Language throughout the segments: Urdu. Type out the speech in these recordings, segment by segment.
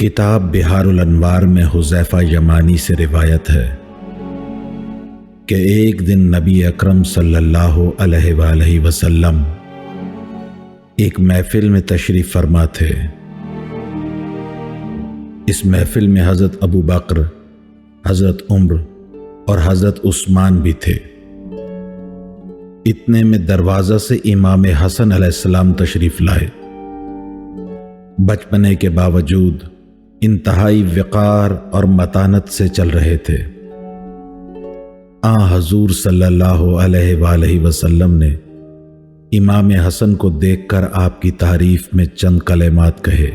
کتاب بہار الانوار میں حذیفہ یمانی سے روایت ہے کہ ایک دن نبی اکرم صلی اللہ علیہ وآلہ وسلم ایک محفل میں تشریف فرما تھے۔ اس محفل میں حضرت ابو بکر، حضرت عمر اور حضرت عثمان بھی تھے۔ اتنے میں دروازہ سے امام حسن علیہ السلام تشریف لائے۔ بچپنے کے باوجود انتہائی وقار اور متانت سے چل رہے تھے۔ حضور صلی اللہ علیہ وآلہ وسلم نے امام حسن کو دیکھ کر آپ کی تعریف میں چند کلمات کہے۔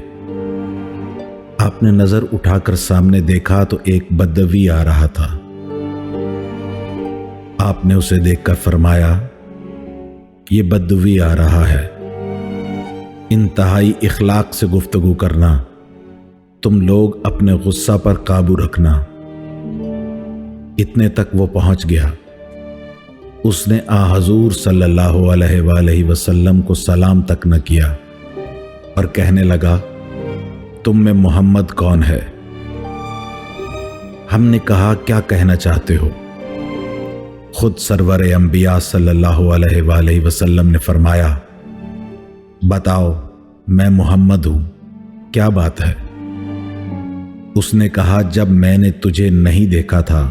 آپ نے نظر اٹھا کر سامنے دیکھا تو ایک بدوی آ رہا تھا۔ آپ نے اسے دیکھ کر فرمایا، یہ بدوی آ رہا ہے، انتہائی اخلاق سے گفتگو کرنا، تم لوگ اپنے غصہ پر قابو رکھنا۔ اتنے تک وہ پہنچ گیا۔ اس نے حضور صلی اللہ علیہ وآلہ وسلم کو سلام تک نہ کیا اور کہنے لگا، تم میں محمد کون ہے؟ ہم نے کہا، کیا کہنا چاہتے ہو؟ خود سرور انبیاء صلی اللہ علیہ وآلہ وسلم نے فرمایا، بتاؤ میں محمد ہوں، کیا بات ہے؟ اس نے کہا، جب میں نے تجھے نہیں دیکھا تھا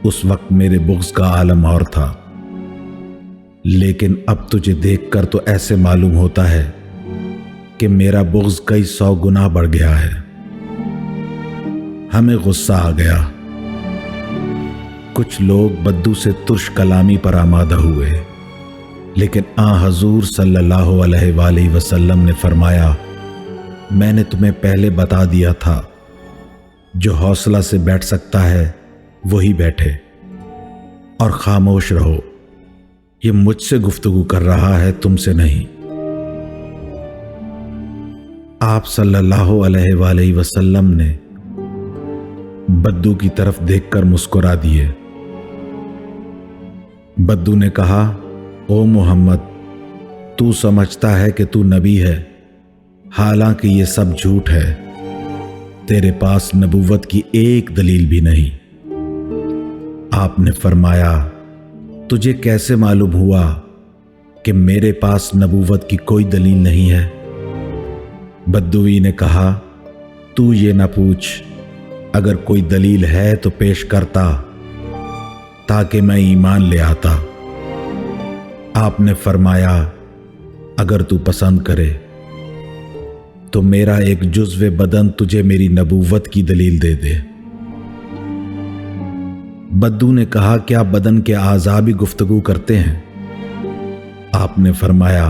اس وقت میرے بغض کا عالم اور تھا، لیکن اب تجھے دیکھ کر تو ایسے معلوم ہوتا ہے کہ میرا بغض کئی 100 گنا بڑھ گیا ہے۔ ہمیں غصہ آ گیا۔ کچھ لوگ بدو سے ترش کلامی پر آمادہ ہوئے، لیکن حضور صلی اللہ علیہ وآلہ وسلم نے فرمایا، میں نے تمہیں پہلے بتا دیا تھا، جو حوصلہ سے بیٹھ سکتا ہے وہی بیٹھے اور خاموش رہو، یہ مجھ سے گفتگو کر رہا ہے، تم سے نہیں۔ آپ صلی اللہ علیہ وآلہ وسلم نے بدو کی طرف دیکھ کر مسکرا دیے۔ بدو نے کہا، او محمد، تو سمجھتا ہے کہ تو نبی ہے، حالانکہ یہ سب جھوٹ ہے، تیرے پاس نبوت کی ایک دلیل بھی نہیں۔ آپ نے فرمایا، تجھے کیسے معلوم ہوا کہ میرے پاس نبوت کی کوئی دلیل نہیں ہے؟ بدوی نے کہا، تو یہ نہ پوچھ، اگر کوئی دلیل ہے تو پیش کرتا تاکہ میں ایمان لے آتا۔ آپ نے فرمایا، اگر تو پسند کرے تو میرا ایک جزو بدن تجھے میری نبوت کی دلیل دے دے۔ بدو نے کہا، کیا بدن کے اعضاء بھی گفتگو کرتے ہیں؟ آپ نے فرمایا،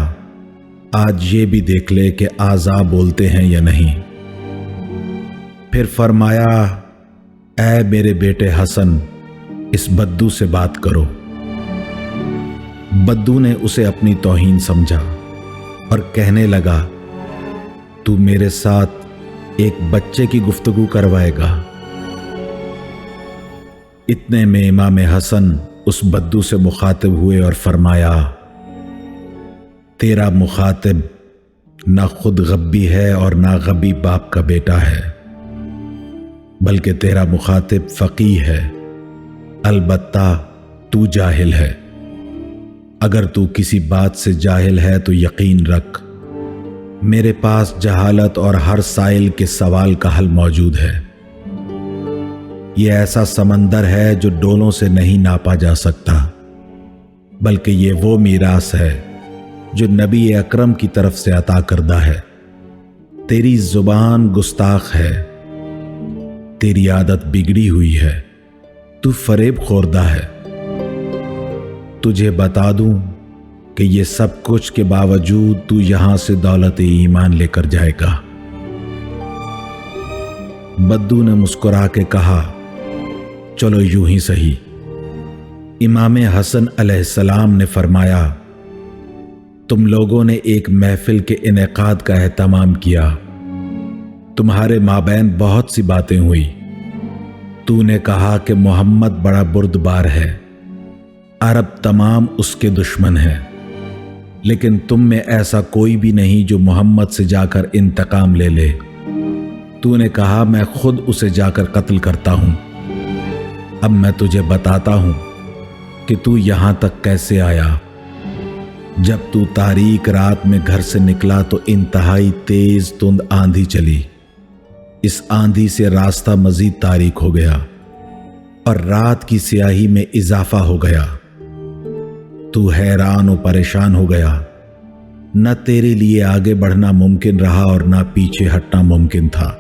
آج یہ بھی دیکھ لے کہ اعضاء بولتے ہیں یا نہیں۔ پھر فرمایا، اے میرے بیٹے حسن، اس بدو سے بات کرو۔ بدو نے اسے اپنی توہین سمجھا اور کہنے لگا، تو میرے ساتھ ایک بچے کی گفتگو کروائے گا؟ اتنے میں امام حسن اس بدو سے مخاطب ہوئے اور فرمایا، تیرا مخاطب نہ خود غبی ہے اور نہ غبی باپ کا بیٹا ہے، بلکہ تیرا مخاطب فقیہ ہے، البتہ تو جاہل ہے۔ اگر تو کسی بات سے جاہل ہے تو یقین رکھ، میرے پاس جہالت اور ہر سائل کے سوال کا حل موجود ہے۔ یہ ایسا سمندر ہے جو ڈولوں سے نہیں ناپا جا سکتا، بلکہ یہ وہ میراث ہے جو نبی اکرم کی طرف سے عطا کردہ ہے۔ تیری زبان گستاخ ہے، تیری عادت بگڑی ہوئی ہے، تو فریب خوردہ ہے۔ تجھے بتا دوں کہ یہ سب کچھ کے باوجود تو یہاں سے دولت ایمان لے کر جائے گا۔ بدو نے مسکرا کے کہا، چلو یوں ہی صحیح۔ امام حسن علیہ السلام نے فرمایا، تم لوگوں نے ایک محفل کے انعقاد کا اہتمام کیا، تمہارے مابین بہت سی باتیں ہوئی۔ تو نے کہا کہ محمد بڑا بردبار ہے، عرب تمام اس کے دشمن ہیں، لیکن تم میں ایسا کوئی بھی نہیں جو محمد سے جا کر انتقام لے لے۔ تو نے کہا میں خود اسے جا کر قتل کرتا ہوں۔ اب میں تجھے بتاتا ہوں کہ تو یہاں تک کیسے آیا۔ جب تو تاریک رات میں گھر سے نکلا تو انتہائی تیز تند آندھی چلی۔ اس آندھی سے راستہ مزید تاریک ہو گیا اور رات کی سیاہی میں اضافہ ہو گیا۔ تو حیران و پریشان ہو گیا۔ نہ تیرے لیے آگے بڑھنا ممکن رہا اور نہ پیچھے ہٹنا ممکن تھا۔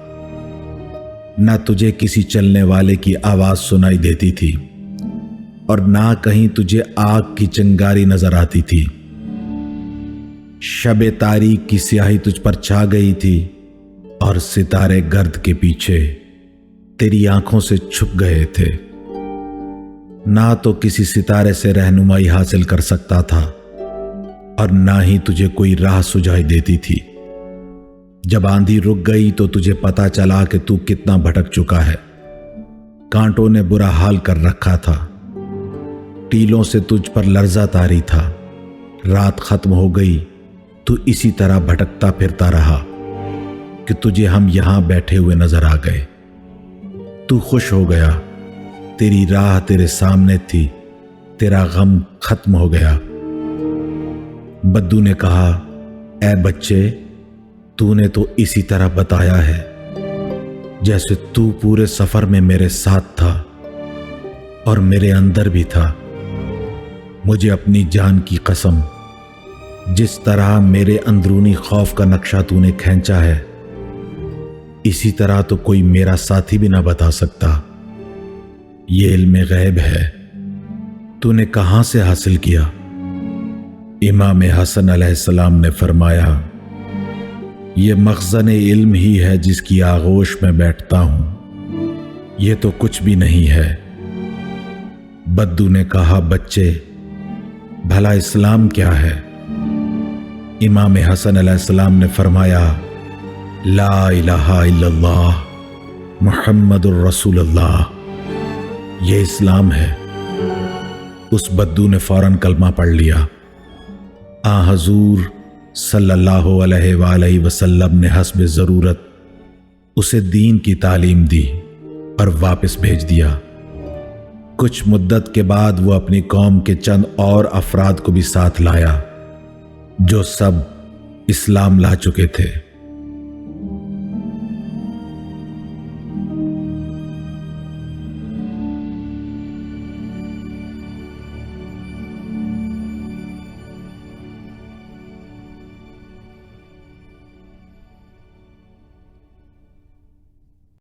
نہ تجھے کسی چلنے والے کی آواز سنائی دیتی تھی اور نہ کہیں تجھے آگ کی چنگاری نظر آتی تھی۔ شب تاریک کی سیاہی تجھ پر چھا گئی تھی اور ستارے گرد کے پیچھے تیری آنکھوں سے چھپ گئے تھے۔ نہ تو کسی ستارے سے رہنمائی حاصل کر سکتا تھا اور نہ ہی تجھے کوئی راہ سجائی دیتی تھی۔ جب آندھی رک گئی تو تجھے پتا چلا کہ تو کتنا بھٹک چکا ہے۔ کانٹوں نے برا حال کر رکھا تھا، ٹیلوں سے تجھ پر لرزہ طاری تھا۔ رات ختم ہو گئی، تو اسی طرح بھٹکتا پھرتا رہا کہ تجھے ہم یہاں بیٹھے ہوئے نظر آ گئے۔ تو خوش ہو گیا، تیری راہ تیرے سامنے تھی، تیرا غم ختم ہو گیا۔ بدو نے کہا، اے بچے، تو نے تو اسی طرح بتایا ہے جیسے تو پورے سفر میں میرے ساتھ تھا اور میرے اندر بھی تھا۔ مجھے اپنی جان کی قسم، جس طرح میرے اندرونی خوف کا نقشہ تو نے کھینچا ہے، اسی طرح تو کوئی میرا ساتھی بھی نہ بتا سکتا۔ یہ علم غیب ہے، تو نے کہاں سے حاصل کیا؟ امام حسن علیہ السلام نے فرمایا، یہ مخزن علم ہی ہے جس کی آغوش میں بیٹھتا ہوں، یہ تو کچھ بھی نہیں ہے۔ بدو نے کہا، بچے، بھلا اسلام کیا ہے؟ امام حسن علیہ السلام نے فرمایا، لا الہ الا اللہ محمد الرسول اللہ، یہ اسلام ہے۔ اس بدو نے فوراً کلمہ پڑھ لیا۔ حضور صلی اللہ علیہ وآلہ وسلم نے حسب ضرورت اسے دین کی تعلیم دی اور واپس بھیج دیا۔ کچھ مدت کے بعد وہ اپنی قوم کے چند اور افراد کو بھی ساتھ لایا جو سب اسلام لا چکے تھے۔